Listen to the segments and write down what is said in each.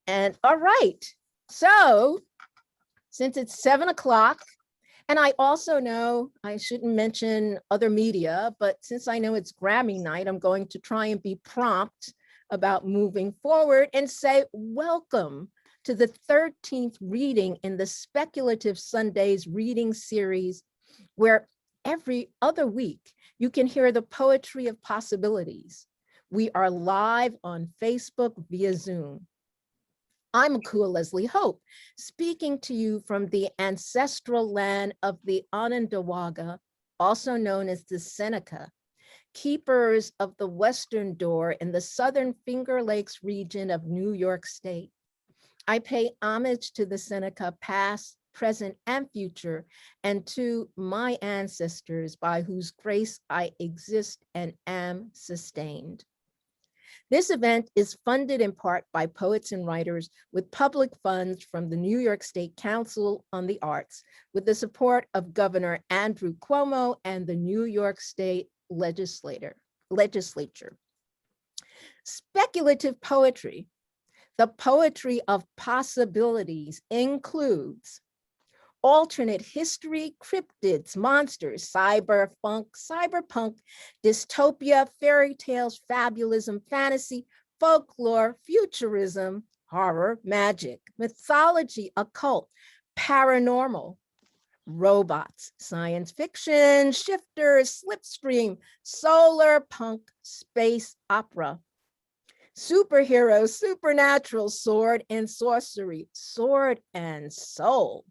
And all right, so since it's 7 o'clock, and I also know I shouldn't mention other media, but since I know it's Grammy night, I'm going to try and be prompt about moving forward and say welcome to the 13th reading in the Speculative Sundays reading series, where every other week you can hear the poetry of possibilities. We are live on Facebook via Zoom. I'm Akua Leslie Hope, speaking to you from the ancestral land of the Onondaga, also known as the Seneca, keepers of the Western Door in the Southern Finger Lakes region of New York State. I pay homage to the Seneca past, present, and future, and to my ancestors by whose grace I exist and am sustained. This event is funded in part by poets and writers with public funds from the New York State Council on the Arts, with the support of Governor Andrew Cuomo and the New York State Legislature. Speculative poetry, the poetry of possibilities, includes alternate history, cryptids, monsters, cyberpunk, dystopia, fairy tales, fabulism, fantasy, folklore, futurism, horror, magic, mythology, occult, paranormal, robots, science fiction, shifters, slipstream, solar punk, space opera, superheroes, supernatural, sword and sorcery, sword and soul,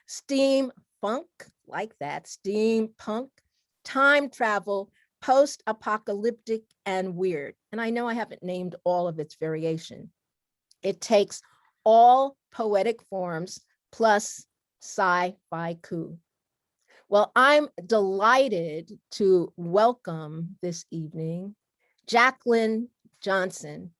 steampunk, like that, steampunk, time travel, post-apocalyptic, and weird. And I know I haven't named all of its variation. It takes all poetic forms plus sci-fi coup. Well, I'm delighted to welcome this evening Jacqueline Johnson.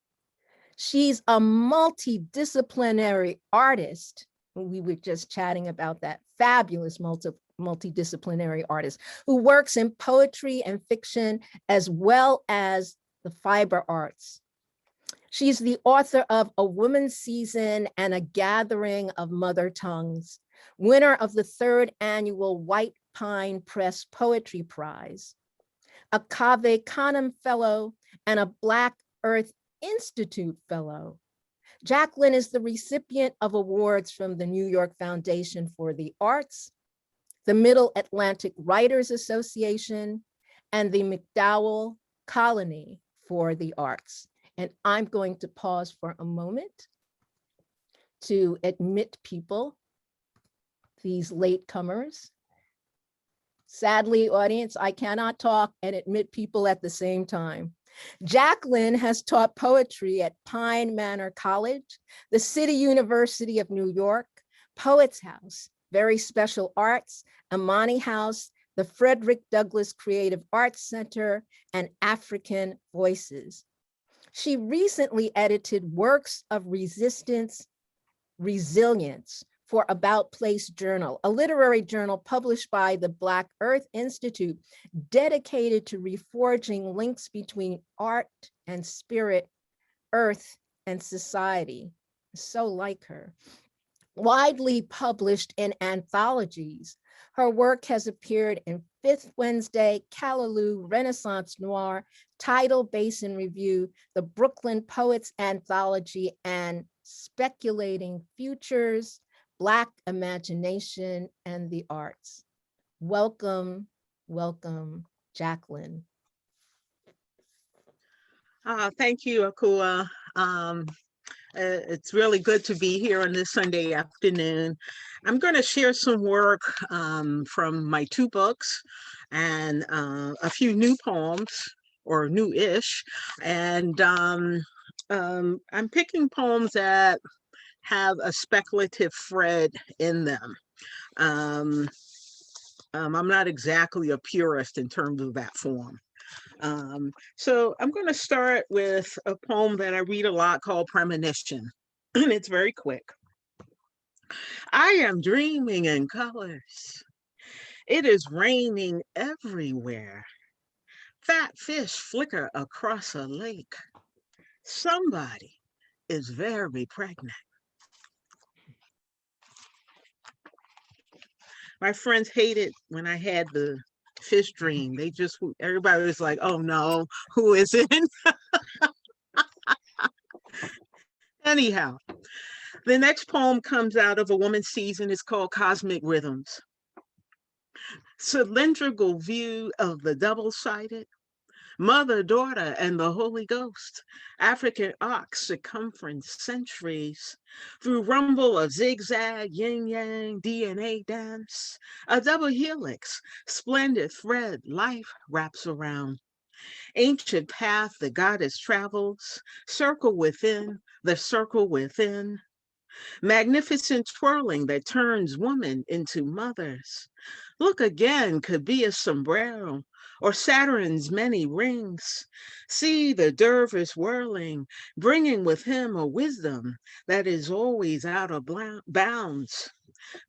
She's a multidisciplinary artist. We were just chatting about that fabulous multidisciplinary artist who works in poetry and fiction as well as the fiber arts. She's the author of A Woman's Season and A Gathering of Mother Tongues, winner of the 3rd annual White Pine Press Poetry Prize, a Cave Canem Fellow, and a Black Earth Institute Fellow. Jacqueline is the recipient of awards from the New York Foundation for the Arts, the Middle Atlantic Writers Association, and the MacDowell Colony for the Arts. And I'm going to pause for a moment to admit people, these latecomers. Sadly, audience, I cannot talk and admit people at the same time. Jacqueline has taught poetry at Pine Manor College, the City University of New York, Poets House, Very Special Arts, Amani House, the Frederick Douglass Creative Arts Center, and African Voices. She recently edited Works of Resilience for About Place Journal, a literary journal published by the Black Earth Institute, dedicated to reforging links between art and spirit, earth and society. So like her. Widely published in anthologies, her work has appeared in Fifth Wednesday, Callaloo, Renaissance Noir, Tidal Basin Review, the Brooklyn Poets Anthology, and Speculating Futures, Black Imagination and the Arts. Welcome, welcome, Jacqueline. Thank you, Akua. It's really good to be here on this Sunday afternoon. I'm going to share some work from my 2 books and a few new poems, or new-ish. And I'm picking poems that have a speculative thread in them. I'm not exactly a purist in terms of that form. So I'm going to start with a poem that I read a lot called Premonition, and it's very quick. I am dreaming in colors. It is raining everywhere. Fat fish flicker across a lake. Somebody is very pregnant. My friends hated when I had the fish dream. Everybody was like, oh no, who is it? Anyhow, the next poem comes out of a woman's season. It's called Cosmic Rhythms. Cylindrical view of the double-sided Mother, Daughter, and the Holy Ghost, African arc circumference centuries, through rumble of zigzag, yin yang, DNA dance, a double helix, splendid thread life wraps around. Ancient path the goddess travels, circle within, the circle within, magnificent twirling that turns woman into mothers. Look again, could be a sombrero or Saturn's many rings. See the dervish whirling, bringing with him a wisdom that is always out of bounds.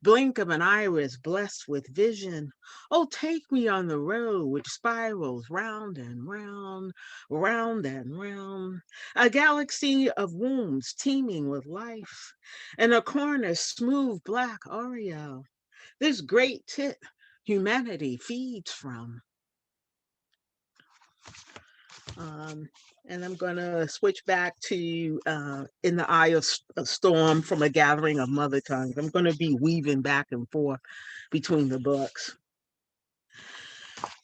Blink of an iris blessed with vision. Oh, take me on the road which spirals round and round, round and round. A galaxy of wombs teeming with life, and a corner smooth black aureole. This great tit humanity feeds from. Um, and I'm going to switch back to In the Eye of a Storm from a Gathering of Mother Tongues. I'm going to be weaving back and forth between the books.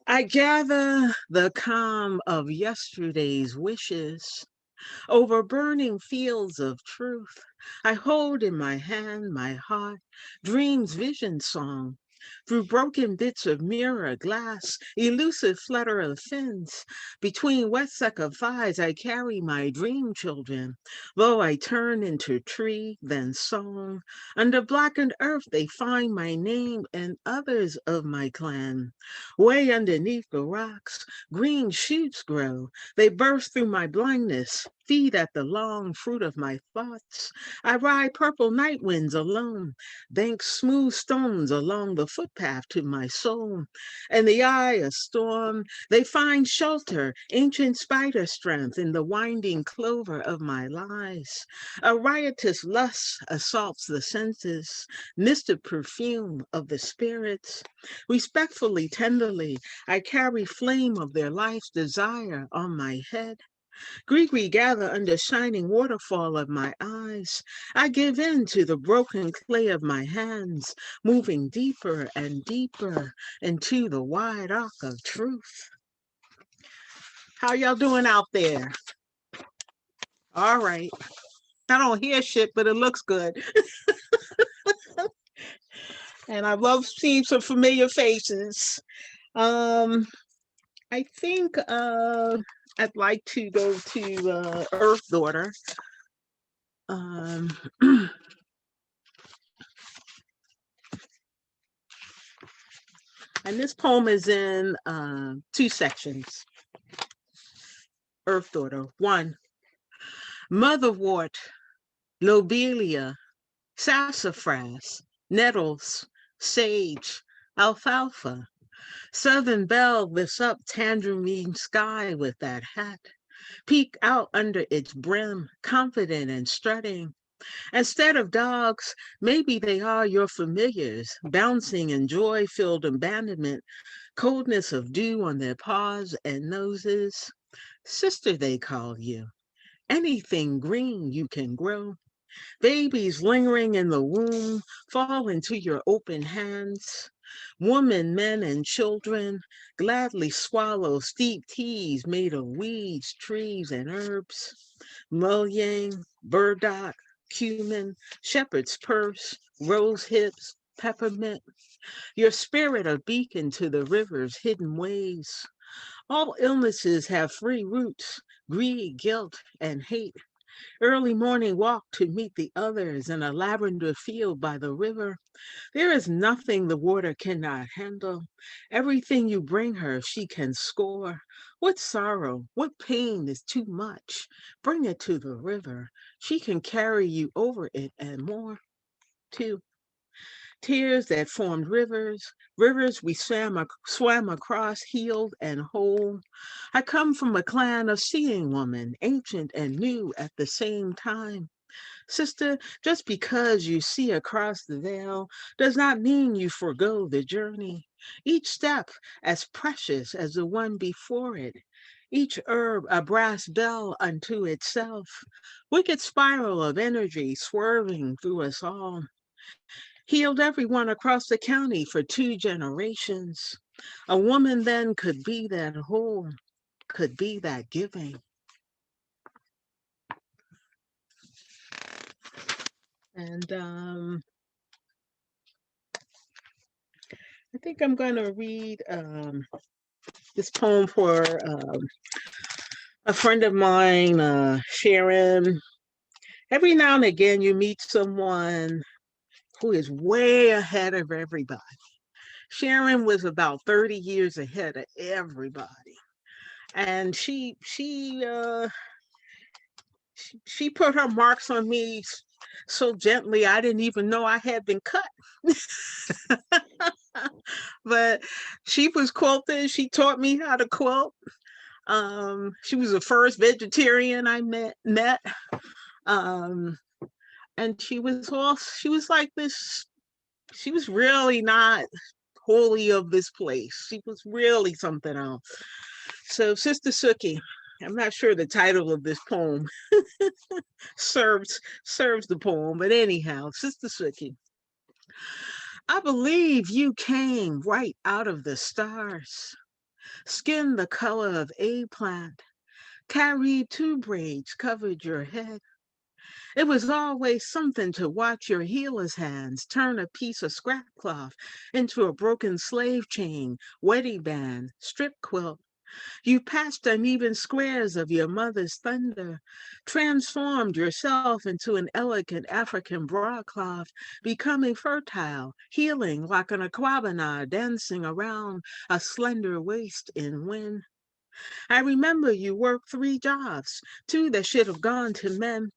I gather the calm of yesterday's wishes over burning fields of truth. I hold in my hand my heart, dreams vision song. Through broken bits of mirror glass, elusive flutter of fins. Between wet sucker thighs, I carry my dream children. Though I turn into tree, then song. Under blackened earth, they find my name and others of my clan. Way underneath the rocks, green shoots grow. They burst through my blindness, feed at the long fruit of my thoughts. I ride purple night winds alone, bank smooth stones along the footpath to my soul. In the eye of storm, they find shelter, ancient spider strength in the winding clover of my lies. A riotous lust assaults the senses, mystic perfume of the spirits. Respectfully, tenderly, I carry flame of their life's desire on my head. Gree gather under shining waterfall of my eyes. I give in to the broken clay of my hands, moving deeper and deeper into the wide arc of truth. How y'all doing out there? All right. I don't hear shit, but it looks good. And I love seeing some familiar faces. I think I'd like to go to Earth Daughter. Um, and this poem is in two sections. Earth Daughter. 1. Motherwort, lobelia, sassafras, nettles, sage, alfalfa. Southern belle lifts up tangerine sky with that hat. Peek out under its brim, confident and strutting. Instead of dogs, maybe they are your familiars, bouncing in joy-filled abandonment, coldness of dew on their paws and noses. Sister, they call you. Anything green you can grow. Babies lingering in the womb fall into your open hands. Women, men, and children gladly swallow steep teas made of weeds, trees, and herbs. Mullein, burdock, cumin, shepherd's purse, rose hips, peppermint. Your spirit a beacon to the river's hidden ways. All illnesses have free roots, greed, guilt, and hate. Early morning walk to meet the others in a lavender field by the river. There is nothing the water cannot handle. Everything you bring her, she can score. What sorrow, what pain is too much? Bring it to the river. She can carry you over it and more. 2. Tears that formed rivers, rivers we swam across, healed and whole. I come from a clan of seeing women, ancient and new at the same time. Sister, just because you see across the veil does not mean you forego the journey. Each step as precious as the one before it. Each herb a brass bell unto itself. Wicked spiral of energy swerving through us all. Healed everyone across the county for 2 generations. A woman then could be that whole, could be that giving. And I think I'm going to read this poem for a friend of mine, Sharon. Every now and again, you meet someone who is way ahead of everybody. Sharon was about 30 years ahead of everybody, and she put her marks on me so gently I didn't even know I had been cut. But she was quilting. She taught me how to quilt. She was the first vegetarian I met. Um, and she was like this. She was really not wholly of this place. She was really something else. So, Sister Suki, I'm not sure the title of this poem serves the poem, but anyhow, Sister Suki, I believe you came right out of the stars, skin the color of eggplant, carried 2 braids, covered your head. It was always something to watch your healer's hands turn a piece of scrap cloth into a broken slave chain, wedding band, strip quilt. You patched uneven squares of your mother's thunder, transformed yourself into an elegant African broadcloth, becoming fertile, healing like an aquabana dancing around a slender waist in wind. I remember you worked 3 jobs, 2 that should have gone to men.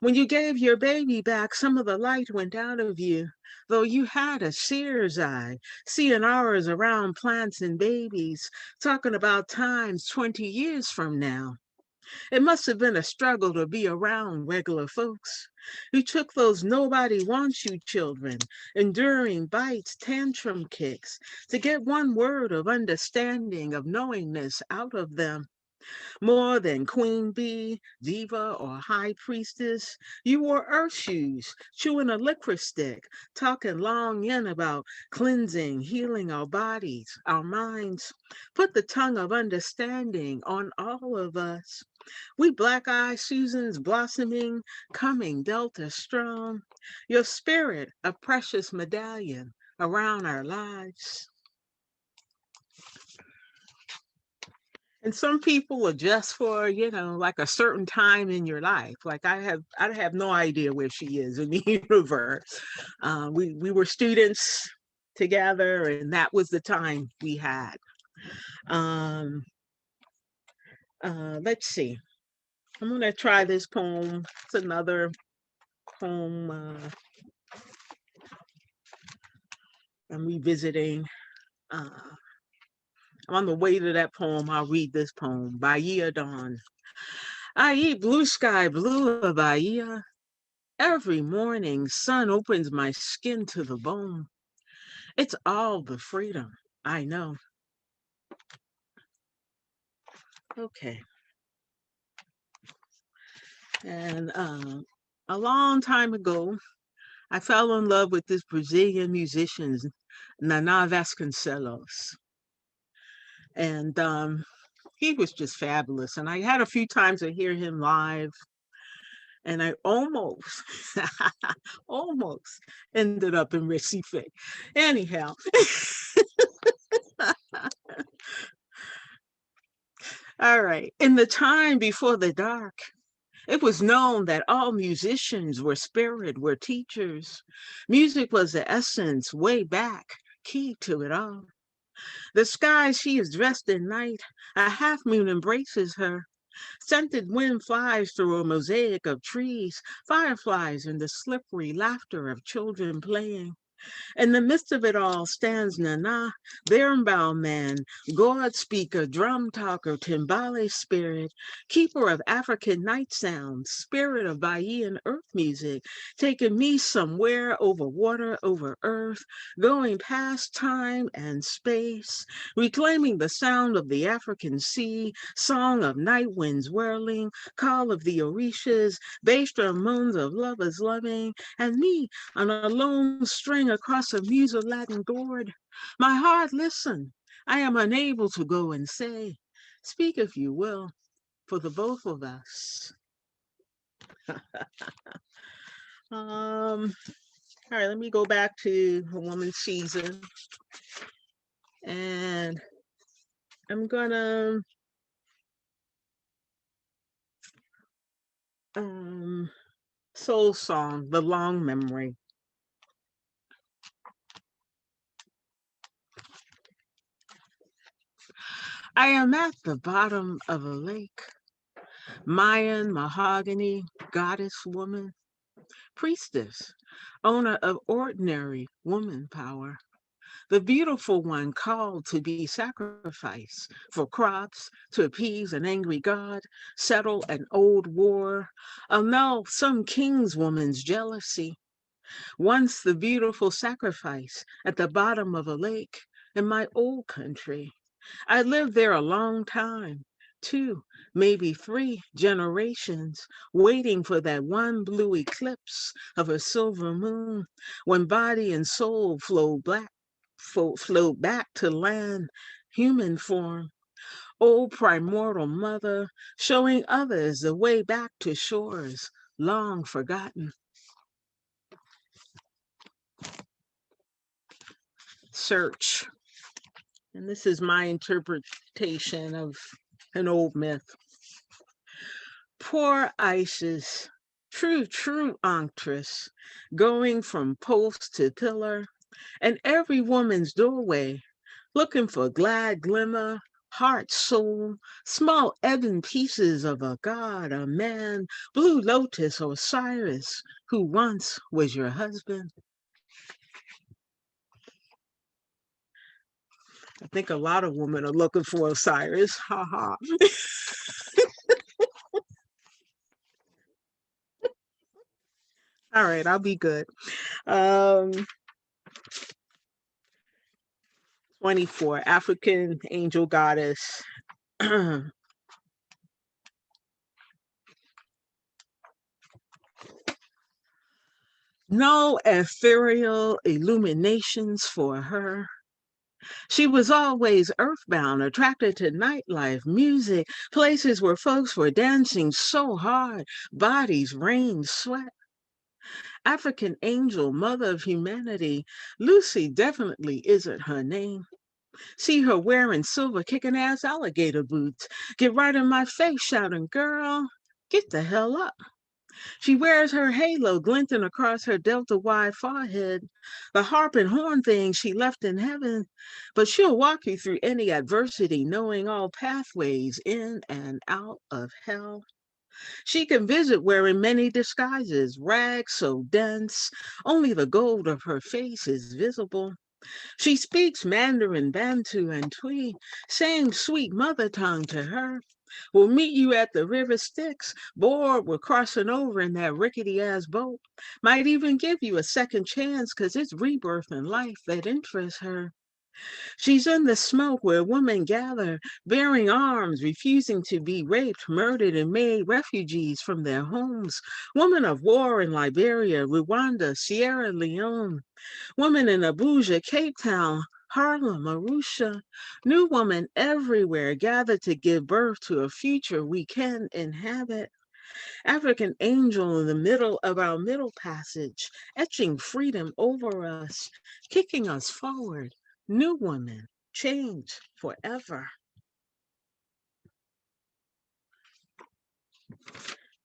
When you gave your baby back, some of the light went out of you, though you had a seer's eye, seeing hours around plants and babies, talking about times 20 years from now. It must have been a struggle to be around regular folks. You took those nobody wants you children, enduring bites, tantrum kicks, to get one word of understanding, of knowingness out of them. More than queen bee, diva, or high priestess, you wore earth shoes, chewing a licorice stick, talking long in about cleansing, healing our bodies, our minds. Put the tongue of understanding on all of us. We black-eyed Susans blossoming, coming Delta strong. Your spirit, a precious medallion around our lives. And some people are just for, like a certain time in your life. Like I have no idea where she is in the universe. We were students together, and that was the time we had. Um, let's see. I'm gonna try this poem. It's another poem I'm revisiting. Uh, on the way to that poem, I'll read this poem, Bahia Dawn. I eat blue sky, blue of Bahia. Every morning, sun opens my skin to the bone. It's all the freedom I know. Okay. And a long time ago, I fell in love with this Brazilian musician, Nana Vasconcelos. And he was just fabulous. And I had a few times to hear him live. And I almost, almost ended up in Recife. Anyhow, all right. In the time before the dark, it was known that all musicians were spirit, were teachers. Music was the essence way back, key to it all. The sky, she is dressed in night. A half moon embraces her. Scented wind flies through a mosaic of trees, fireflies and the slippery laughter of children playing. In the midst of it all stands Nana, Birnbaum man, God speaker, drum talker, timbale spirit, keeper of African night sounds, spirit of Bahian earth music, taking me somewhere over water, over earth, going past time and space, reclaiming the sound of the African sea, song of night winds whirling, call of the Orishas, bass drum moans of lovers loving, and me on a lone string across a Latin gourd. My heart, listen, I am unable to go and say, speak if you will, for the both of us. All right, let me go back to A Woman's Season. And I'm gonna soul song, The Long Memory. I am at the bottom of a lake, Mayan mahogany, goddess woman, priestess, owner of ordinary woman power, the beautiful one called to be sacrificed for crops, to appease an angry god, settle an old war, annul some king's woman's jealousy. Once the beautiful sacrifice at the bottom of a lake in my old country. I lived there a long time, 2, maybe 3 generations, waiting for that one blue eclipse of a silver moon when body and soul flow back to land, human form. Oh, primordial mother, showing others the way back to shores long forgotten. Search. And this is my interpretation of an old myth. Poor Isis, true unctress, going from post to pillar, and every woman's doorway, looking for glad glimmer, heart, soul, small ebon pieces of a god, a man, blue lotus, Osiris, who once was your husband. I think a lot of women are looking for Osiris. Ha ha. All right, I'll be good. Um, 24, African angel goddess. No ethereal illuminations for her. She was always earthbound, attracted to nightlife, music, places where folks were dancing so hard, bodies rained sweat. African angel, mother of humanity, Lucy definitely isn't her name. See her wearing silver kicking ass alligator boots. Get right in my face shouting, girl, get the hell up. She wears her halo glinting across her Delta Y forehead, the harp and horn thing she left in heaven. But she'll walk you through any adversity, knowing all pathways in and out of hell. She can visit wearing many disguises, rags so dense, only the gold of her face is visible. She speaks Mandarin, Bantu, and Twi, same sweet mother tongue to her. We'll meet you at the river Styx, bored we're crossing over in that rickety ass boat. Might even give you a second chance, 'cause it's rebirth in life that interests her. She's in the smoke where women gather, bearing arms, refusing to be raped, murdered, and made refugees from their homes. Women of war in Liberia, Rwanda, Sierra Leone. Women in Abuja, Cape Town, Harlem, Arusha. New women everywhere gather to give birth to a future we can inhabit. African angel in the middle of our middle passage, etching freedom over us, kicking us forward. New woman, change forever.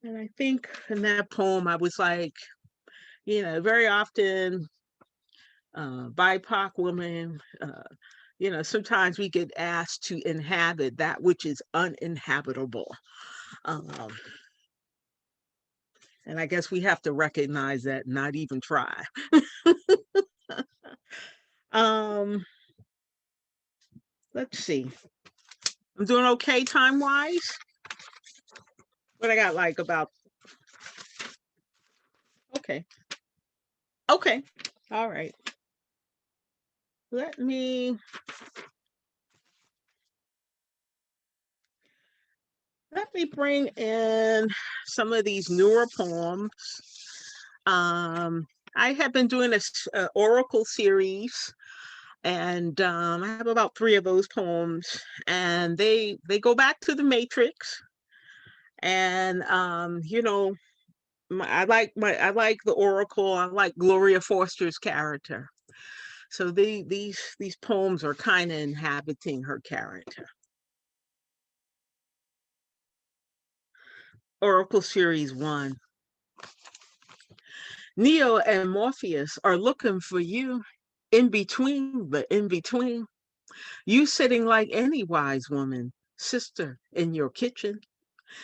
And I think in that poem, I was like, very often BIPOC women, sometimes we get asked to inhabit that which is uninhabitable. Um, and I guess we have to recognize that, not even try. Um, let's see. I'm doing okay time wise. What I got like about okay. Okay. All right. Let me bring in some of these newer poems. Um, I have been doing this oracle series, and I have about three of those poems, and they go back to the Matrix. And I like the oracle. I like Gloria Foster's character. So these poems are kind of inhabiting her character. Oracle Series 1. Neo and Morpheus are looking for you in between the in between. You sitting like any wise woman, sister, in your kitchen.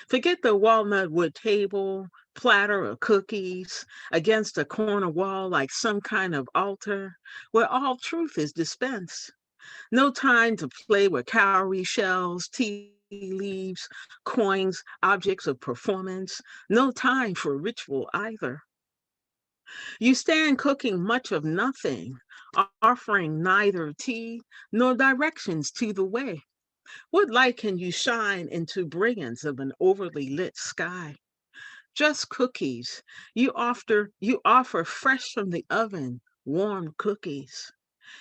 Forget the walnut wood table, platter of cookies against a corner wall like some kind of altar where all truth is dispensed. No time to play with cowrie shells, tea leaves, coins, objects of performance. No time for ritual either. You stand cooking much of nothing, offering neither tea nor directions to the way. What light can you shine into brilliance of an overly lit sky? Just cookies. You offer fresh from the oven, warm cookies.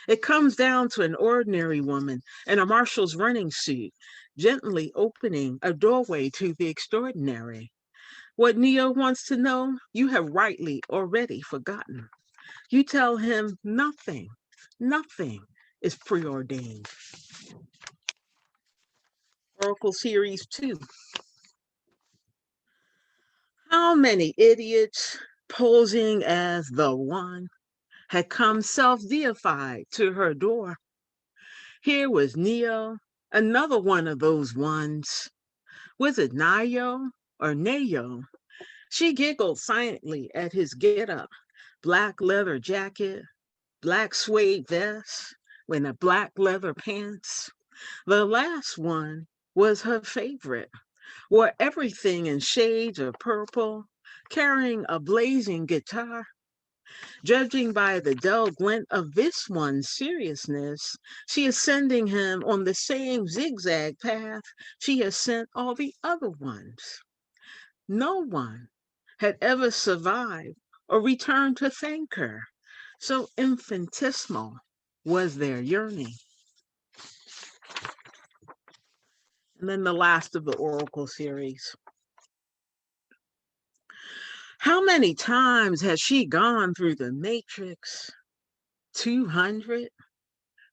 It comes down to an ordinary woman in a marshal's running suit, gently opening a doorway to the extraordinary. What Neo wants to know, you have rightly already forgotten. You tell him nothing, nothing is preordained. Oracle Series 2. How many idiots posing as the one had come self deified to her door? Here was Neo, another one of those ones. Was it Nayo or Nayo? She giggled silently at his get up, black leather jacket, black suede vest, and a black leather pants. The last one was her favorite, wore everything in shades of purple, carrying a blazing guitar. Judging by the dull glint of this one's seriousness, she is sending him on the same zigzag path she has sent all the other ones. No one had ever survived or returned to thank her. So infinitesimal was their yearning. And then the last of the Oracle series. How many times has she gone through the matrix? 200?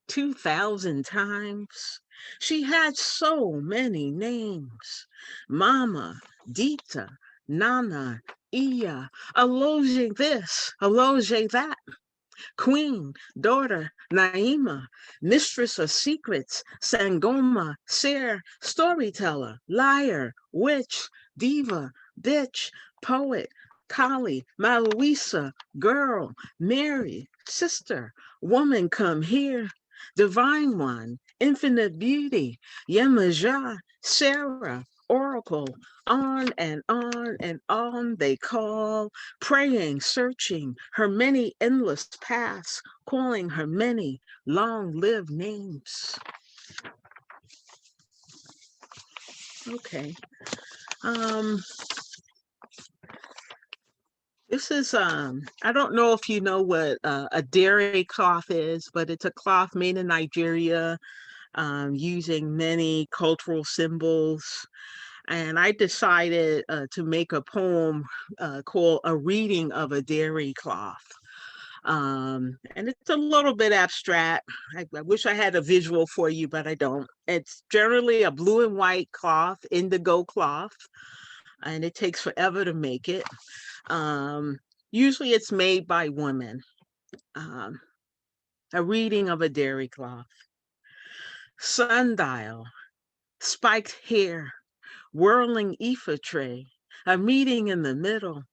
2,000 times. She had so many names. Mama, Dita, Nana, Iya, Aloje this, Aloje that. Queen, daughter, Naima, mistress of secrets, Sangoma, seer, storyteller, liar, witch, diva, bitch, poet, Kali, Maluisa, girl, Mary, sister, woman come here, divine one, infinite beauty, Yemaja, Sarah, oracle, on they call, praying, searching her many endless paths, calling her many long-lived names. Okay. Um, this is I don't know if you know what a dairy cloth is, but it's a cloth made in Nigeria, using many cultural symbols. And I decided to make a poem called A Reading of a Dairy Cloth. And it's a little bit abstract. I wish I had a visual for you, but I don't. It's generally a blue and white cloth, indigo cloth, and it takes forever to make it. Um, Usually it's made by women. Um, a reading of a dairy cloth. Sundial, spiked hair, whirling ether tray, a meeting in the middle,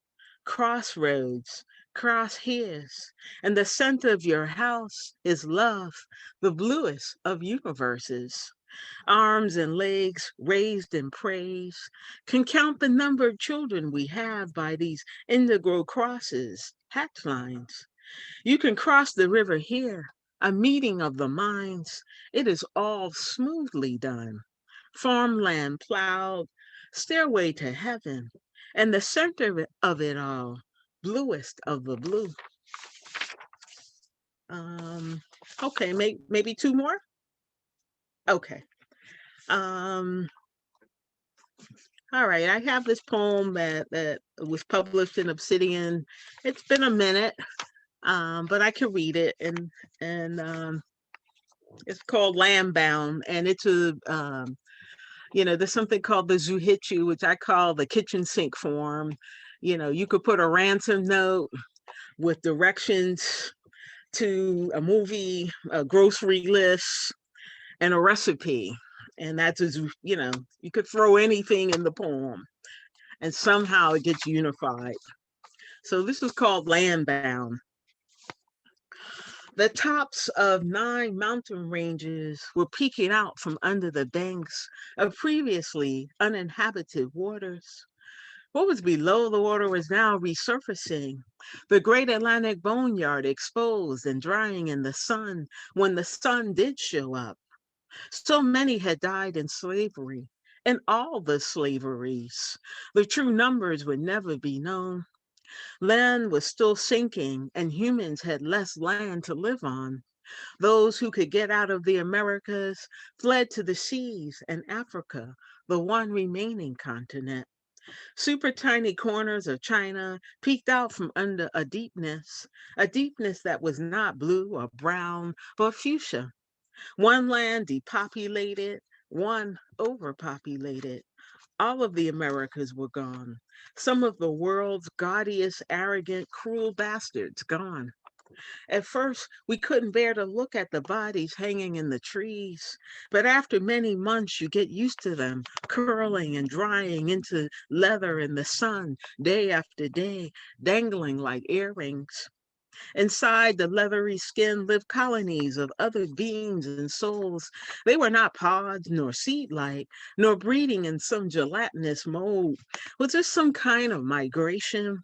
crossroads, cross hairs, and the center of your house is love, the bluest of universes. Arms and legs raised in praise, can count the number of children we have by these indigo crosses, hatch lines. You can cross the river here, a meeting of the minds. It is all smoothly done. Farmland plowed, stairway to heaven, and the center of it all, bluest of the blue. Um, okay, maybe two more. Okay. Um, all right. I have this poem that was published in Obsidian. It's been a minute, but I can read it, and it's called Lamb-bound, and it's a there's something called the Zuhichu, which I call the kitchen sink form. You could put a ransom note with directions to a movie, a grocery list, and a recipe. And that's as you could throw anything in the poem, and somehow it gets unified. So this is called Landbound. The tops of 9 mountain ranges were peeking out from under the banks of previously uninhabited waters. What was below the water was now resurfacing. The great Atlantic boneyard exposed and drying in the sun when the sun did show up. So many had died in slavery, and all the slaveries. The true numbers would never be known. Land was still sinking, and humans had less land to live on. Those who could get out of the Americas fled to the seas and Africa, the one remaining continent. Super tiny corners of China peeked out from under a deepness that was not blue or brown, but fuchsia. One land depopulated, one overpopulated. All of the Americas were gone. Some of the world's gaudiest, arrogant, cruel bastards gone. At first, we couldn't bear to look at the bodies hanging in the trees, but after many months, you get used to them curling and drying into leather in the sun day after day, dangling like earrings. Inside the leathery skin lived colonies of other beings and souls. They were not pods nor seed-like, nor breeding in some gelatinous mold. Was this some kind of migration?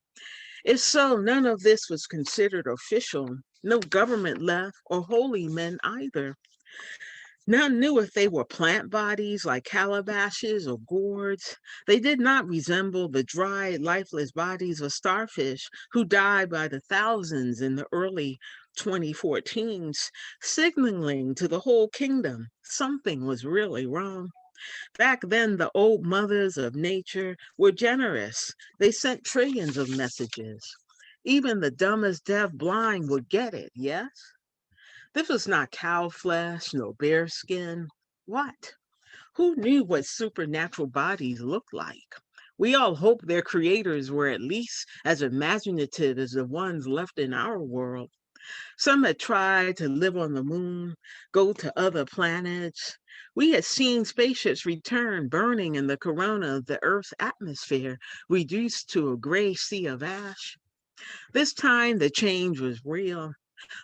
If so, none of this was considered official. No government left, or holy men either. None knew if they were plant bodies like calabashes or gourds. They did not resemble the dry, lifeless bodies of starfish who died by the thousands in the early 2014s, signaling to the whole kingdom something was really wrong. Back then, the old mothers of nature were generous. They sent trillions of messages. Even the dumbest deaf blind would get it, yes? This was not cow flesh, nor bear skin. What? Who knew what supernatural bodies looked like? We all hoped their creators were at least as imaginative as the ones left in our world. Some had tried to live on the moon, go to other planets. We had seen spaceships return burning in the corona of the Earth's atmosphere, reduced to a gray sea of ash. This time the change was real.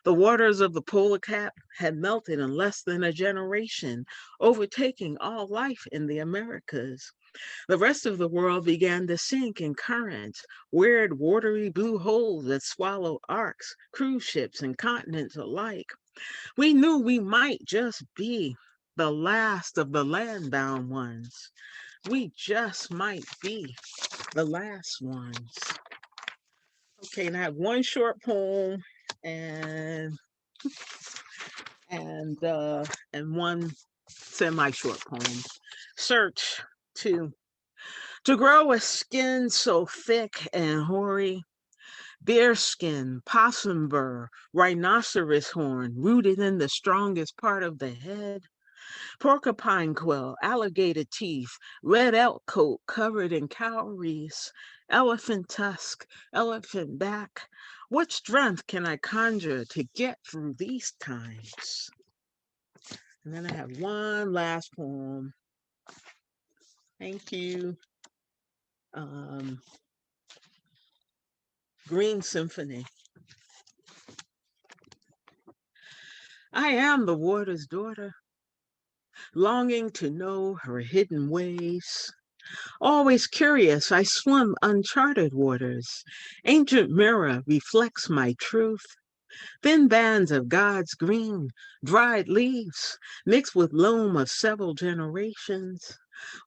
The waters of the polar cap had melted in less than a generation, overtaking all life in the Americas. The rest of the world began to sink in currents, weird watery blue holes that swallow arcs, cruise ships, and continents alike. We knew we might just be the last of the land-bound ones. We just might be the last ones. Okay, and I have one short poem and and one semi-short poem. Search to grow a skin so thick and hoary, bearskin, possum burr, rhinoceros horn rooted in the strongest part of the head, porcupine quill, alligator teeth, red elk coat covered in cowries, elephant tusk, elephant back. What strength can I conjure to get through these times? And then I have one last poem. Thank you. Um, Green Symphony. I am the water's daughter, longing to know her hidden ways. Always curious, I swim uncharted waters. Ancient mirror reflects my truth. Thin bands of God's green, dried leaves, mixed with loam of several generations.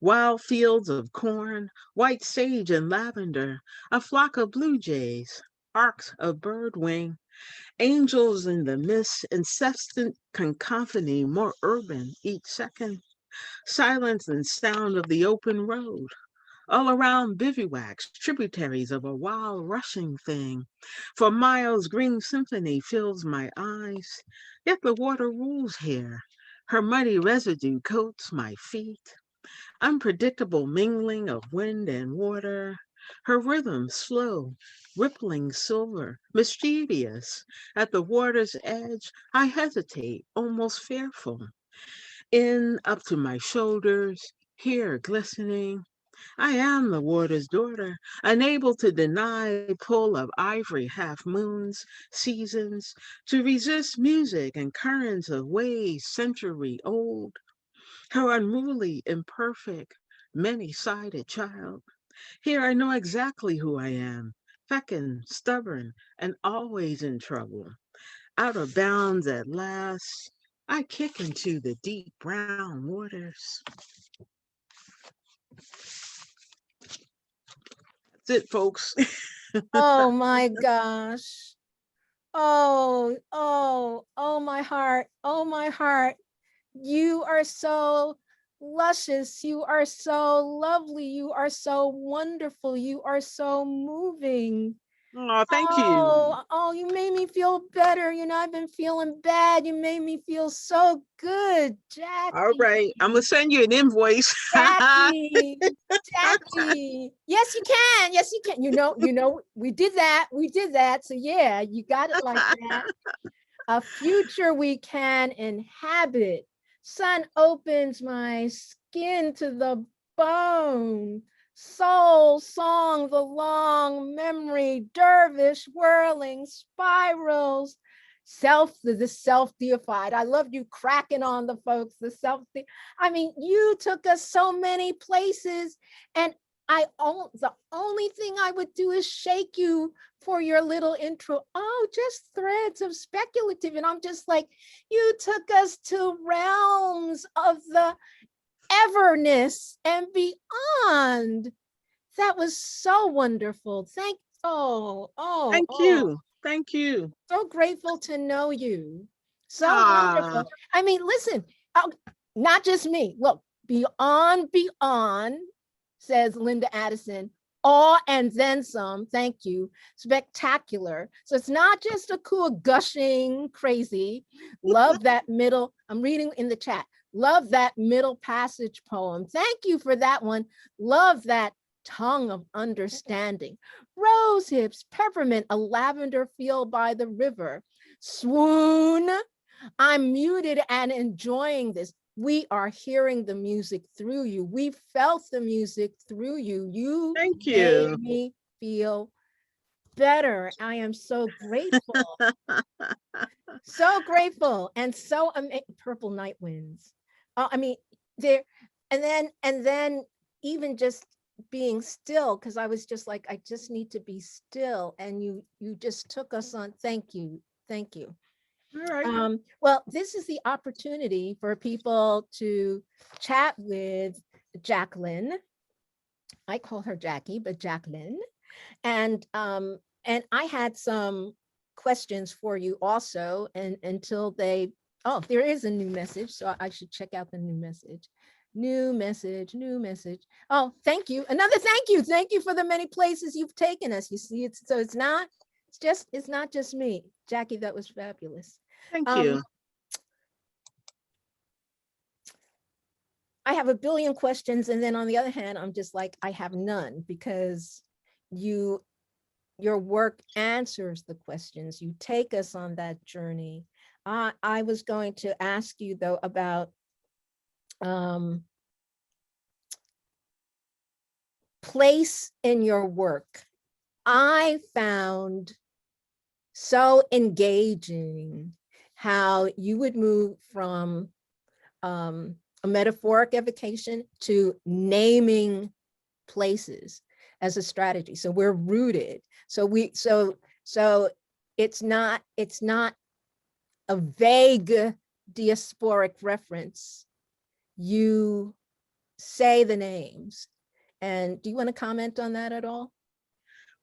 Wild fields of corn, white sage and lavender, a flock of blue jays, arcs of birdwing, angels in the mist, incessant cacophony, more urban each second. Silence and sound of the open road. All around bivouacs, tributaries of a wild rushing thing. For miles, green symphony fills my eyes, yet the water rules here. Her muddy residue coats my feet. Unpredictable mingling of wind and water. Her rhythm slow, rippling silver, mischievous. At the water's edge, I hesitate, almost fearful. In up to my shoulders, here glistening, I am the water's daughter, unable to deny pull of ivory half moons, seasons, to resist music and currents of ways century old. Her unruly, imperfect, many-sided child. Here I know exactly who I am, fecund, stubborn, and always in trouble. Out of bounds at last, I kick into the deep brown waters. That's it, folks. Oh my gosh. Oh, my heart. Oh, my heart. You are so luscious. You are so lovely. You are so wonderful. You are so moving. Oh, thank you. You made me feel better. I've been feeling bad. You made me feel so good, All Jackie. right, I'm gonna send you an invoice. Jackie, Jackie. Yes, you can. Yes, you can. We did that. We did that. So yeah, you got it like that. A future we can inhabit. Sun opens my skin to the bone. Soul song, the long memory, dervish whirling spirals. The self deified. I love you cracking on the folks. I mean, you took us so many places, and the only thing I would do is shake you for your little intro. Oh, just threads of speculative. And I'm just like, you took us to realms of the everness and beyond. That was so wonderful. Thank you. Thank you. So grateful to know you. So Ah, wonderful. I mean, listen, not just me. Look, beyond, says Linda Addison, awe and then some. Thank you. Spectacular. So it's not just a cool gushing crazy. Love that middle. I'm reading in the chat. Love that middle passage poem. Thank you for that one. Love that tongue of understanding. Rose hips, peppermint, a lavender field by the river. Swoon. I'm muted and enjoying this. We are hearing the music through you. We felt the music through you. You thank made you. me feel better. I am so grateful. So grateful and so purple night winds. I mean, there, and then even just being still, because I was just like, I just need to be still, and you just took us on. Thank you, thank you. All right. Well, this is the opportunity for people to chat with Jacqueline. I call her Jackie, but Jacqueline, and I had some questions for you also, and until they, oh, there is a new message, so I should check out the new message. New message, new message. Oh, thank you. Another thank you. Thank you for the many places you've taken us. You see, it's not just me. Jackie, that was fabulous. Thank you. I have a billion questions, and then on the other hand, I'm just like, I have none, because your work answers the questions. You take us on that journey. I was going to ask you though about place in your work. I found so engaging how you would move from a metaphoric evocation to naming places as a strategy. So we're rooted. So it's not a vague diasporic reference. You say the names. And do you want to comment on that at all?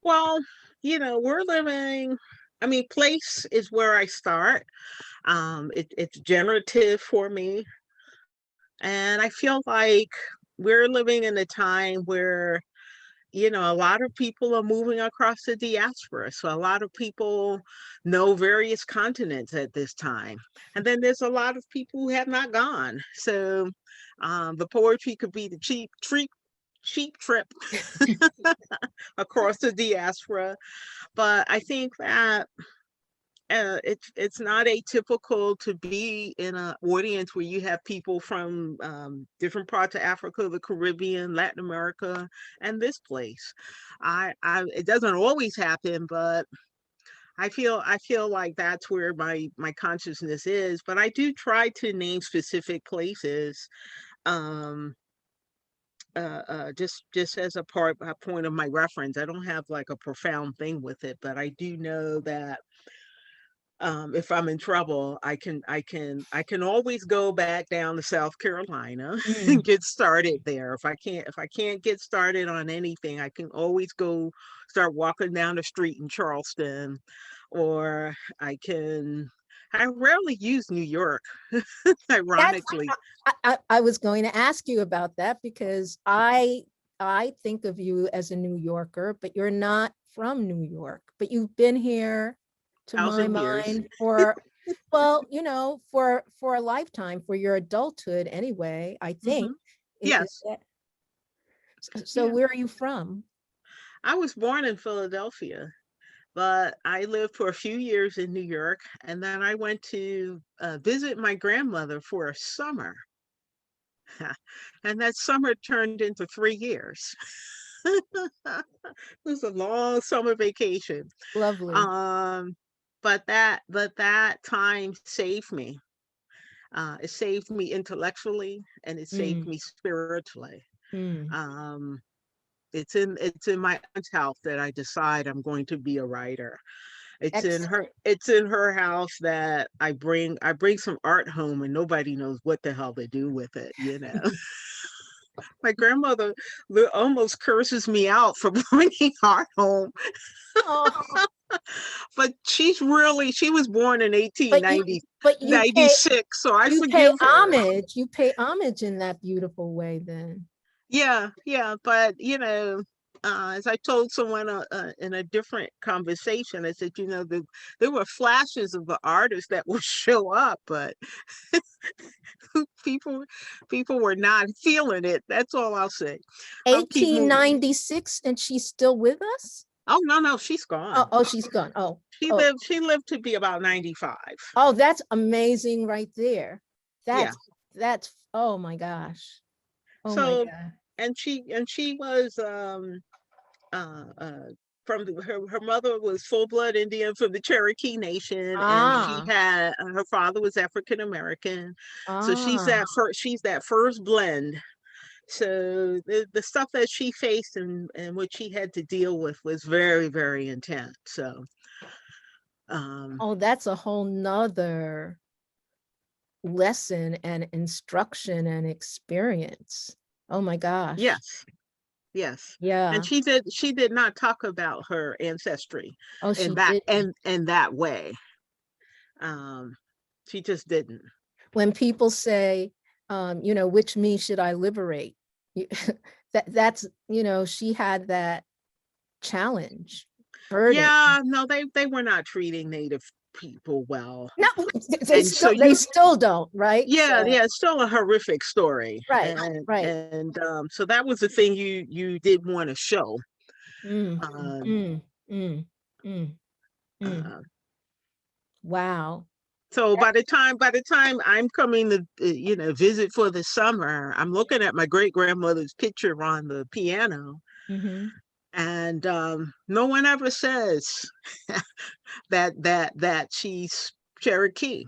Well, we're living, I mean, place is where I start. It's generative for me. And I feel like we're living in a time where, a lot of people are moving across the diaspora. So a lot of people know various continents at this time. And then there's a lot of people who have not gone. So the poetry could be the cheap trip across the diaspora. But I think that it's not atypical to be in an audience where you have people from different parts of Africa, the Caribbean, Latin America, and this place. It doesn't always happen, but I feel like that's where my consciousness is. But I do try to name specific places, um, just as a point of my reference. I don't have like a profound thing with it, but I do know that if I'm in trouble, I can always go back down to South Carolina and Mm. get started there. If I can't get started on anything, I can always go start walking down the street in Charleston, or I rarely use New York, That's ironically. I was going to ask you about that because I think of you as a New Yorker, but you're not from New York, but you've been here to my 1,000 years. mind for, well, for a lifetime, for your adulthood anyway, I think. Hmm. Yes. So Yeah. where are you from? I was born in Philadelphia, but I lived for a few years in New York, and then I went to visit my grandmother for a summer. And that summer turned into 3 years. It was a long summer vacation. Lovely. Um, but that time saved me. It saved me intellectually, and it saved Mm, me spiritually. mm. Um, it's in my aunt's house that I decide I'm going to be a writer. Excellent. It's in her house that I bring some art home, and nobody knows what the hell to do with it. My grandmother almost curses me out for bringing art home, Oh, but she was born in but you 1890 but 96, so I you pay forgive her. homage. You pay homage in that beautiful way then. Yeah, yeah, but as I told someone in a different conversation, I said, there were flashes of the artist that would show up, but people people were not feeling it. That's all I'll say. I'll keep moving. 1896, and she's still with us? Oh, no, no, she's Oh, gone. oh, she's gone. Oh, She oh, lived she lived to be about 95. oh, that's amazing right there. Yeah. That's oh my gosh. Oh my So God. and she was uh, uh, her mother was full blood Indian from the Cherokee Nation, and Ah, her father was African American. So ah. she's that first blend. So the stuff that she faced and what she had to deal with was very, very intense. So um, Oh, that's a whole nother lesson and instruction and experience. Oh my gosh. yes, yes. And Yeah. she did not talk about her ancestry Oh, in she that did. in that way. Um, she just didn't. When people say, which me should I liberate? You- that's, she had that challenge, burden. Yeah, no, they were not treating Native people well. No, they And so still they still don't, right? yeah, So yeah, it's still a horrific story. right, right. And so that was the thing you did want to show. Mm, Um, mm, mm, mm, mm. uh, Wow. so That, by the time I'm coming to visit for the summer, I'm looking at my great grandmother's picture on the piano, mhm. And no one ever says that she's Cherokee.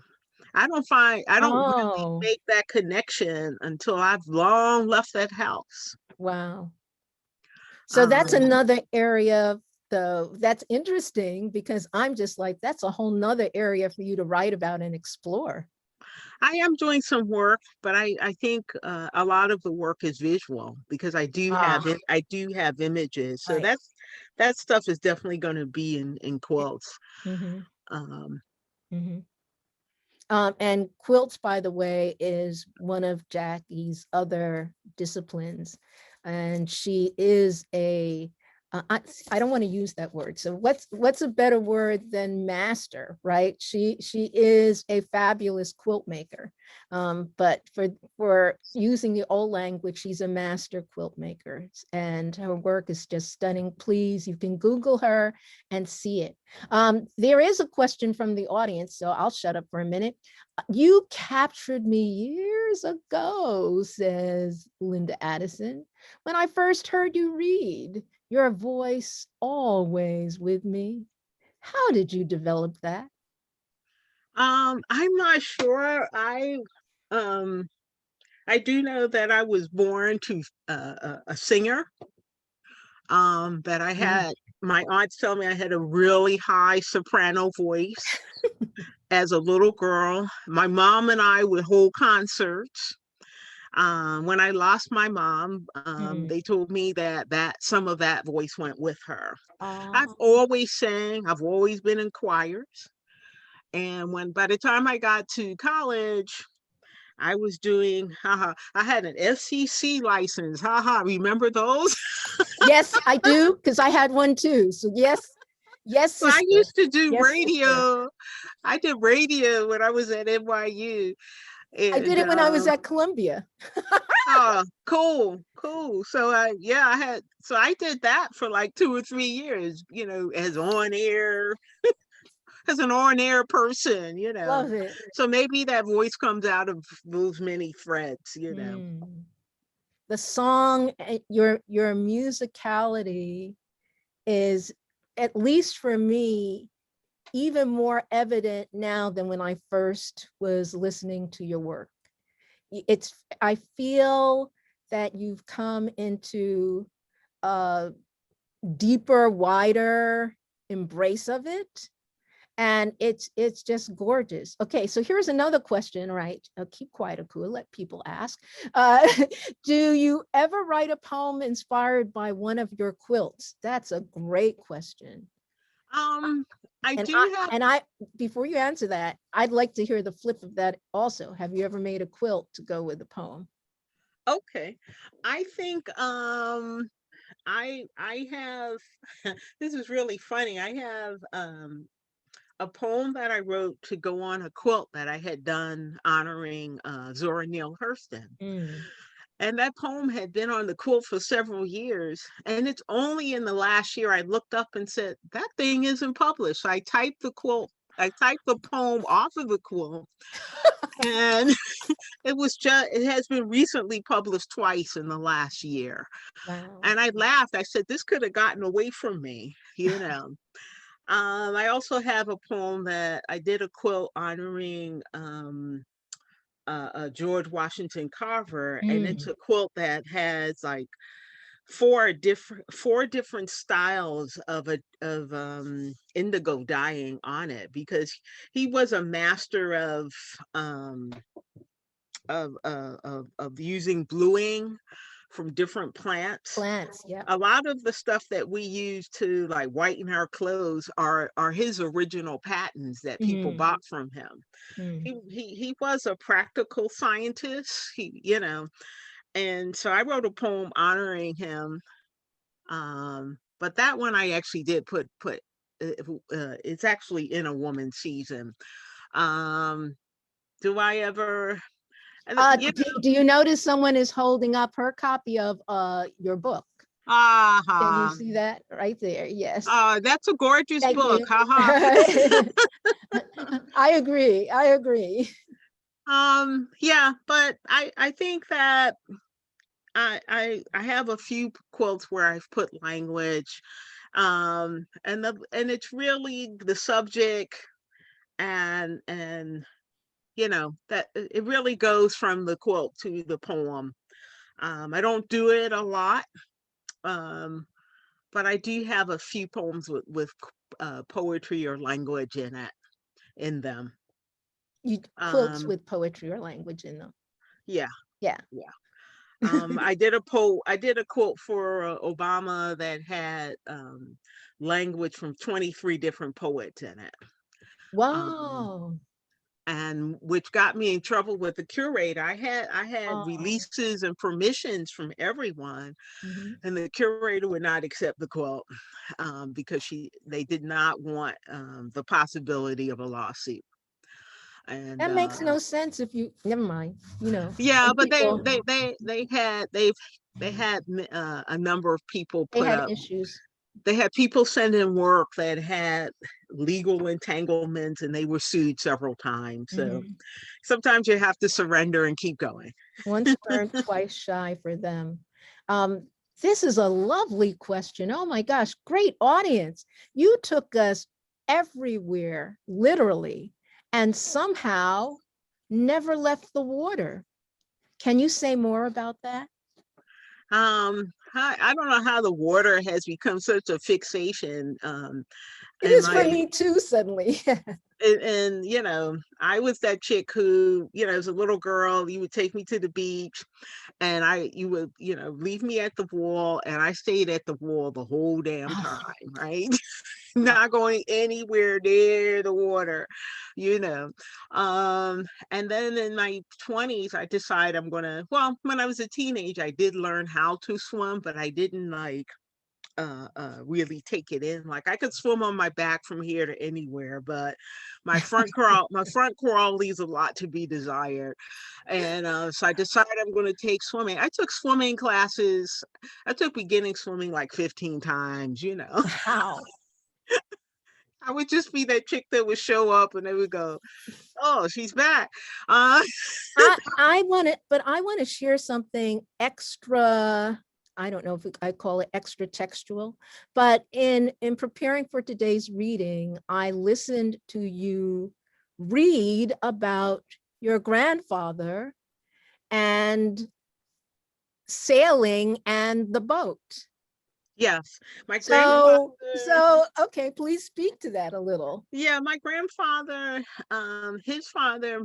I don't really Oh, make that connection until I've long left that house. wow. So that's Um, another area, though, that's interesting because I'm just like, that's a whole nother area for you to write about and explore. I am doing some work, but I think a lot of the work is visual because Ah, I do have images. So right. that stuff is definitely going to be in quotes. Hmm. Um, Hmm. And quilts, by the way, is one of Jackie's other disciplines. And she is I don't want to use that word. So what's a better word than master, right? She is a fabulous quilt maker. But for using the old language, she's a master quilt maker. And her work is just stunning. Please, you can Google her and see it. There is a question from the audience, so I'll shut up for a minute. You captured me years ago, says Linda Addison, when I first heard you read. Your voice always with me. How did you develop that? I'm not sure. Um, I do know that I was born to a singer. That I Mm. had my aunts tell me I had a really high soprano voice as a little girl. My mom and I would hold concerts. When I lost my mom, Mm. they told me that some of that voice went with her. I've Oh. always sang. I've always been in choirs. And when by the time I got to college, I was doing, haha, I had an FCC license. Haha, remember those? Yes, I do, because I had one too. So yes, yes, So I sister. used to do Yes, sister. radio. I did radio when I was at NYU. I did And it when I was at Columbia. oh, cool, cool. So yeah, I did that for like 2 or 3 years, as an on air person. Love it. So maybe that voice comes out of those many threads. Mm. The song, your musicality is, at least for me, even more evident now than when I first was listening to your work. It's I feel that you've come into a deeper, wider embrace of it. And it's just gorgeous. Okay, so here's another question, right? Keep quiet, Akua, let people ask. Uh, do you ever write a poem inspired by one of your quilts? That's a great question. Um, I And do have. before you answer that, I'd like to hear the flip of that also. Have you ever made a quilt to go with a poem? Okay, I think I have. This is really funny. I have a poem that I wrote to go on a quilt that I had done honoring Zora Neale Hurston. Mm. And that poem had been on the quilt for several years. And it's only in the last year I looked up and said, that thing isn't published. So I typed the poem off of the quilt. And it has been recently published twice in the last year. Wow. And I laughed. I said, this could have gotten away from me. I also have a poem that I did a quilt honoring George Washington Carver, and it's Mm. a quilt that has like four different styles of indigo dyeing on it because he was a master um, of using bluing from different plants. Plants, yep. A lot of the stuff that we use to like whiten our clothes are his original patents that people Mm. bought from him. Mm. He was a practical scientist. And so I wrote a poem honoring him. But that one I actually did put. It's actually in a woman's season. Um, do I ever? Do you notice someone is holding up her copy of your book? Can you Uh-huh. see that right there? Yes. That's a gorgeous Thank book. you. Haha. I agree. I agree. Yeah, but I think that I have a few quilts where I've put language, and it's really the subject, and that it really goes from the quilt to the poem. I don't do it a lot, um, but I do have a few poems with poetry or language in them. You quilts Um, with poetry or language in them. yeah, Yeah. yeah. I did a quote for Obama that had language from 23 different poets in it. Um, Wow. and which got me in trouble with the curator. I had Oh. releases and permissions from everyone, Mhm. and the curator would not accept the quote, because they did not want the possibility of a lawsuit. And That makes no sense if you, never mind, yeah, some but people, they had a number of people they put had up. issues. They had people send in work that had legal entanglements, and they were sued several times. So Mhm. sometimes you have to surrender and keep going. Once burned, twice shy for them. Um, this is a lovely question. Oh my gosh, great audience. You took us everywhere, literally, and somehow never left the water. Can you say more about that? I don't know how the water has become such a fixation It in is for my me too, suddenly. and I was that chick who, as a little girl, you would take me to the beach, and you would, leave me at the wall, and I stayed at the wall the whole damn time, Oh, right? Not going anywhere near the water, you know. And then in my 20s, I decided well, when I was a teenager, I did learn how to swim, but I didn't like really take it in. Like I could swim on my back from here to anywhere, but my front crawl leaves a lot to be desired. And so I decided I'm going to take swimming. I took swimming classes. I took beginning swimming like 15 times. wow. I would just be that chick that would show up and they would go, "Oh, she's back." Uh, I want to share something extra. I don't know if I call it extra textual, but in preparing for today's reading, I listened to you read about your grandfather and sailing and the boat. yes, my grandfather. So okay, please speak to that a little. Yeah, my grandfather, his father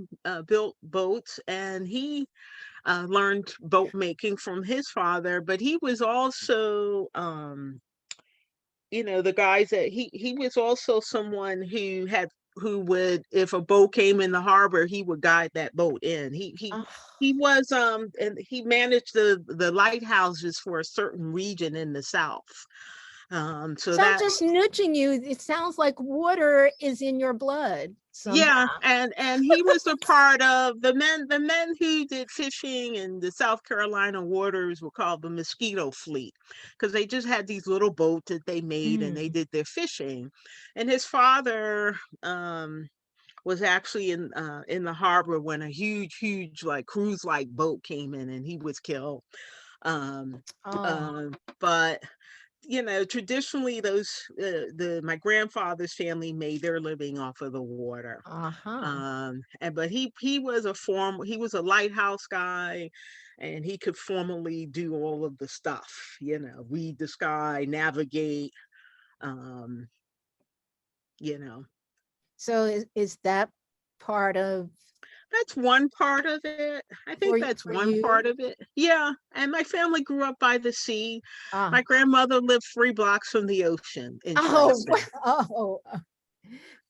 built boats, and he learned boat making from his father. But he was also, the guys that he was also someone who would, if a boat came in the harbor, he would guide that boat in. He Oh. was and he managed the lighthouses for a certain region in the South. So So I'm that just nudging you. It sounds like water is in your blood somehow. Yeah, and he was a part of the men who did fishing in the South Carolina waters were called the Mosquito Fleet, because they just had these little boats that they made and they Mm. did their fishing. And his father was actually in the harbor when a huge like cruise like boat came in, and he was killed. Um Oh, uh, but traditionally those the my grandfather's family made their living off of the water. uh-huh. And but he was a lighthouse guy, and he could formally do all of the stuff, read the sky, navigate, um you know So is that part of that's one part of it. I think that's for one you? part of it. Yeah, and my family grew up by the sea. My Ah. grandmother lived 3 blocks from the ocean in Oh, Charleston. oh.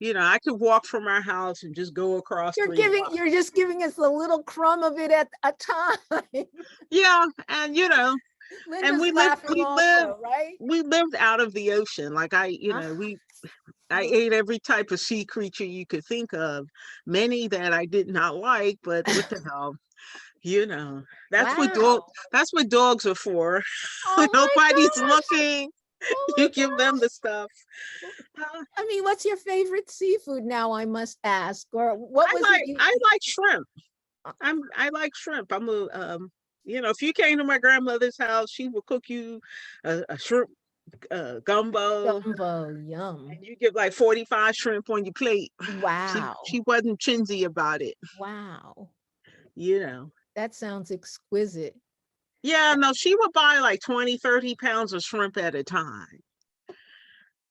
I could walk from our house and just go across 3 blocks. You're just giving us a little crumb of it at a time. Yeah, and and Linda's laughing also, right? we lived out of the ocean. Like Ah, I ate every type of sea creature you could think of, many that I did not like, but what the hell? You know, that's what dog wow. that's what dogs are for. When Oh my nobody's gosh. looking, Oh you my give them the stuff. gosh. Uh, I mean, what's your favorite seafood now, I must ask? Or what was it you I like shrimp. uh, I like shrimp. I'm a if you came to my grandmother's house, she would cook you a shrimp gumbo, Gumbo, yum. and you get like 45 shrimp on your plate. She Wow. wasn't chinsy about it, Wow. you know. That sounds exquisite. Yeah, no, she would buy like 20, 30 pounds of shrimp at a time.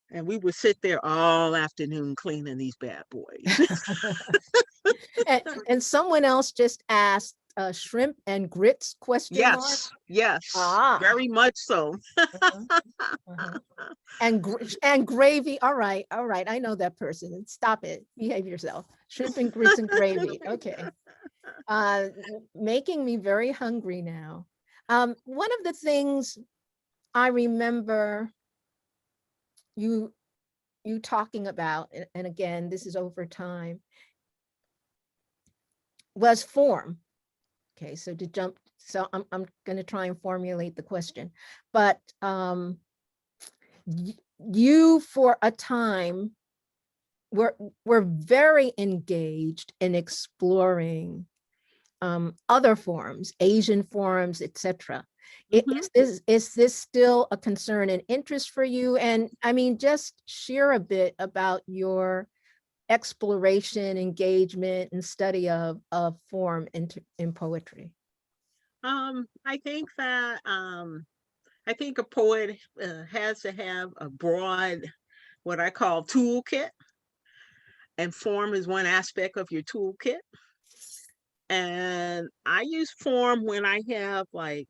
And we would sit there all afternoon cleaning these bad boys. And someone else just asked shrimp and grits question mark. Yes, yes, Ah. very much so. Uh-huh, uh-huh. And gravy. All right, all right. I know that person. Stop it. Behave yourself. Shrimp and grits and gravy. Okay. Making me very hungry now. One of the things I remember you talking about, and again, this is over time, was form. Okay, so I'm going to try and formulate the question, but you for a time were very engaged in exploring other forms, Asian forms, etc. Hmm. Is this still a concern and interest for you? And I mean, just share a bit about your exploration, engagement, and study of form in poetry. I think that I think a poet has to have a broad, what I call toolkit, and form is one aspect of your toolkit. And I use form when I have like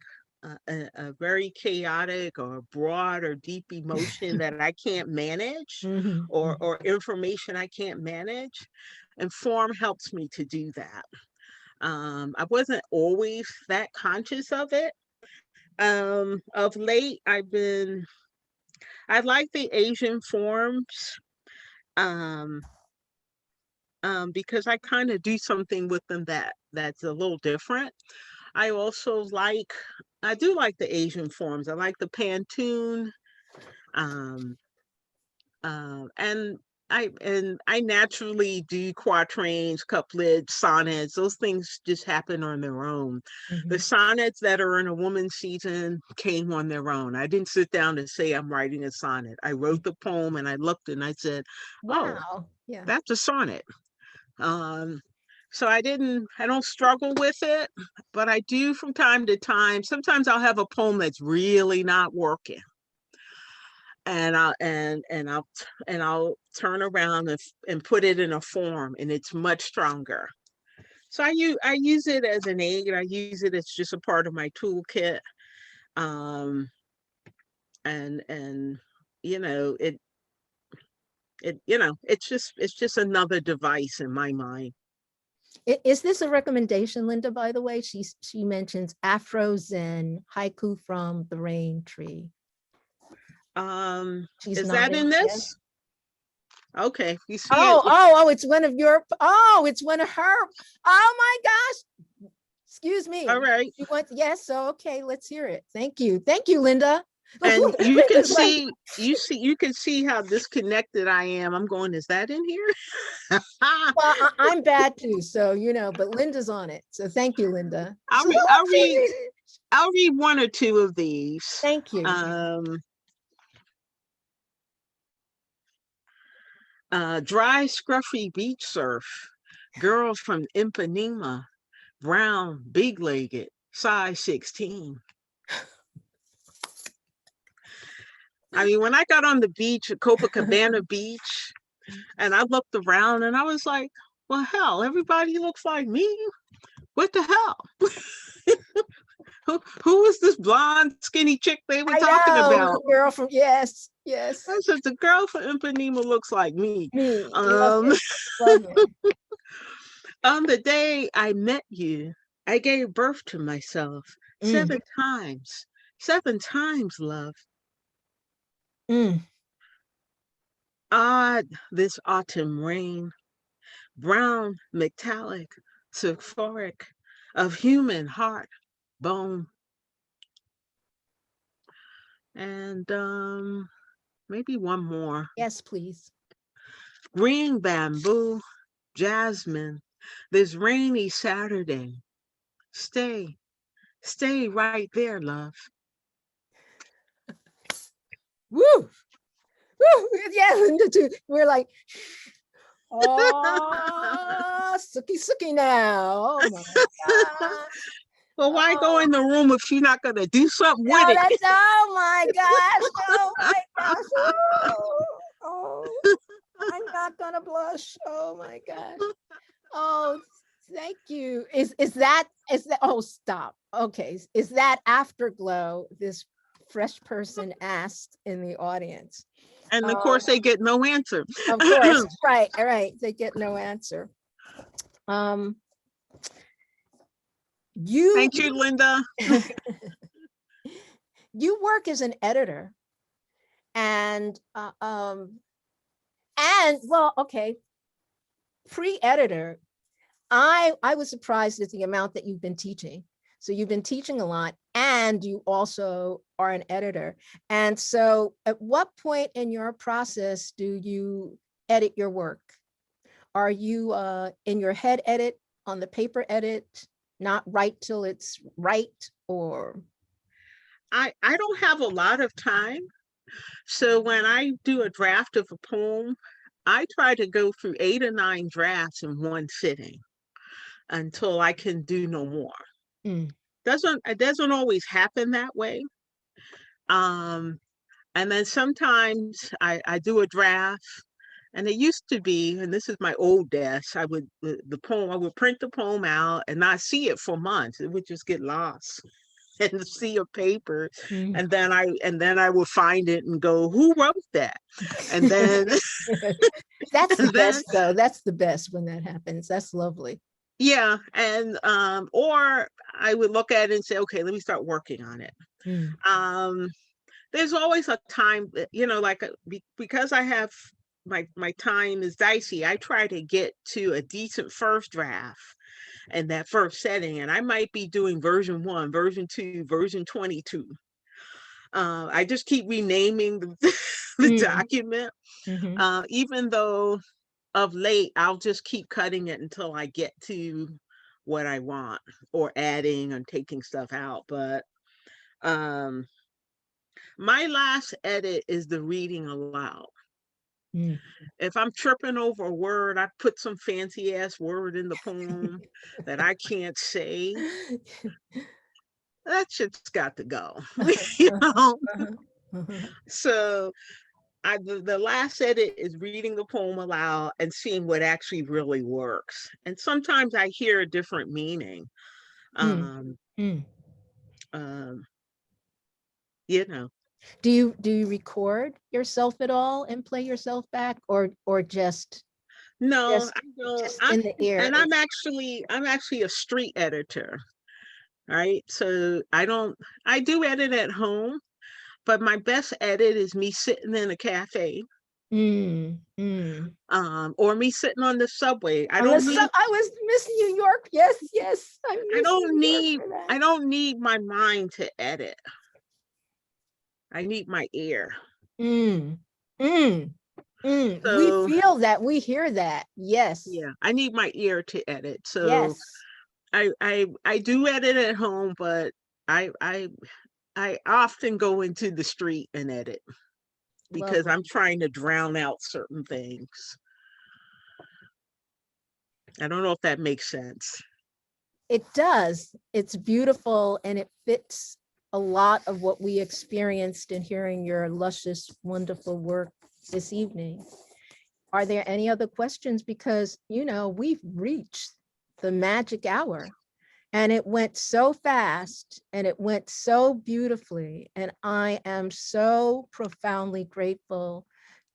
a very chaotic or broad or deep emotion that I can't manage, Mhm, or information I can't manage. And form helps me to do that. I wasn't always that conscious of it. Of late, I like the Asian forms, um, because I kind of do something with them that's a little different. I also I do like the Asian forms. I like the Pantun, um, and I naturally do quatrains, couplets, sonnets. Those things just happen on their own. The mhm. sonnets that are in a woman's season came on their own. I didn't sit down and say I'm writing a sonnet. I wrote the poem and I looked and I said, "Oh, Wow. Yeah. that's a sonnet." Um, so I don't struggle with it, but I do from time to time. Sometimes I'll have a poem that's really not working, and I'll turn around and put it in a form, and it's much stronger. So I use it as an aid. I use it as just a part of my toolkit. Um, and you know it's just another device in my mind. Is this a recommendation, Linda, by the way? She mentions Afro Zen haiku from the rain tree. She's Is that in nodding. Yes. this? Okay, you see it. Oh, it's one of her. Oh my gosh. Excuse All me. right. You want, yes, so okay, let's hear it. Thank you. Thank you, Linda. And you can Linda's like, see you can see how disconnected I am. I'm going, is that in here? well, I'm bad too, so but Linda's on it. So thank you, Linda. I'll So read I'll read okay. I'll read one or two of these. Thank you. Um Dry scruffy beach surf. Girl from Ipanema, brown, big-legged, size 16. I mean, when I got on the beach at Copacabana Beach, and I looked around and I was like, well, hell, everybody looks like me. What the hell? Who was this blonde, skinny chick they were I talking know, about? girl from, yes, yes. I said, the girl from Ipanema looks like me. Me. Love Um, it. Love it. on the day I met you, I gave birth to myself Mm, 7 times. 7 times, love. mm. Odd this autumn rain, brown, metallic, sulfuric, of human heart, bone, and maybe one more. Yes, please. Green bamboo, jasmine, this rainy Saturday. Stay, Stay right there, love. Woo! Woo! Yeah, we're like, oh, sookie sookie now. Oh my gosh. Well, why go Oh, in the room if she's not gonna do something with oh, it? oh my gosh. Oh my gosh. Oh, oh, I'm not gonna blush. Oh my gosh. Oh, thank you. Is that oh stop. Okay. Is that afterglow this fresh person asked in the audience? And of Um, course, they get no answer. of course, right, all right. They get no answer. Um, you Thank you, Linda. you work as an editor and well, okay, pre-editor, I was surprised at the amount that you've been teaching. So you've been teaching a lot and you also are an editor. And so at what point in your process do you edit your work? Are you in your head edit, on the paper edit, not write till it's right, or? I don't have a lot of time. So when I do a draft of a poem, I try to go through 8 or 9 drafts in one sitting until I can do no more. Mm, It doesn't always happen that way. Um, and then sometimes I do a draft, and it used to be, and this is my old desk, I would print the poem out and not see it for months. It would just get lost in the sea of paper. mm. And then I would find it and go, who wrote that? And then That's the and then best though. That's the best when that happens. That's lovely. yeah, and or I would look at it and say, okay, let me start working on it. Mm, Um there's always a time, like because I have my time is dicey. I try to get to a decent first draft and that first setting, and I might be doing version 1, version 2, version 22. I just keep renaming the mm, document, mhm. even though of late I'll just keep cutting it until I get to what I want, or adding and taking stuff out. But um, my last edit is the reading aloud. Mm. If I'm tripping over a word, I put some fancy ass word in the poem that I can't say. That shit's got to go. you know. So the last edit is reading the poem aloud and seeing what actually really works. And sometimes I hear a different meaning. Mm, Um, mm. um, you know. Do you record yourself at all and play yourself back, or No, just I don't. just in the air? I'm actually a street editor, right? So I do edit at home, but my best edit is me sitting in a cafe, Mm, mm. or me sitting on the subway. I On the don't sub, need I was miss New York. Yes, yes, I I miss don't New York need for that. I don't need my mind to edit. I need my ear. Mm, mm, mm. We So feel that. We hear that. Yes, yeah, I need my ear to edit. So yes. I do edit at home, but I I I often go into the street and edit because Lovely. I'm trying to drown out certain things. I don't know if that makes sense. It does. It's beautiful and it fits a lot of what we experienced in hearing your luscious, wonderful work this evening. Are there any other questions? Because, we've reached the magic hour and it went so fast and it went so beautifully. And I am so profoundly grateful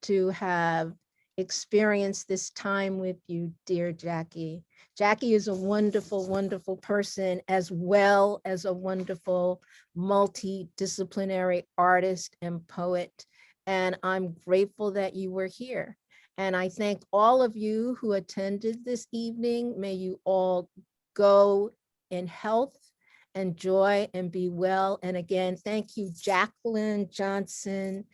to have experienced this time with you, dear Jackie. Jackie is a wonderful, wonderful person, as well as a wonderful multidisciplinary artist and poet. And I'm grateful that you were here. And I thank all of you who attended this evening. May you all go in health and joy and be well. And again, thank you, Jacqueline Johnson,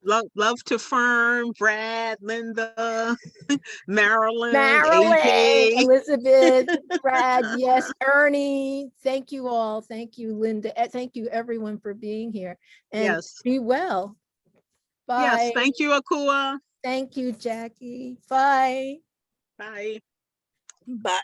love to Fern, Brad, Linda, Marilyn, Marilyn, AJ. Elizabeth, Brad, yes, Ernie. Thank you all. Thank you, Linda. Thank you, everyone, for being here. And Yes. be well. Yes. Bye. Thank you, Akua. Thank you, Jackie. Bye. Bye. Bye.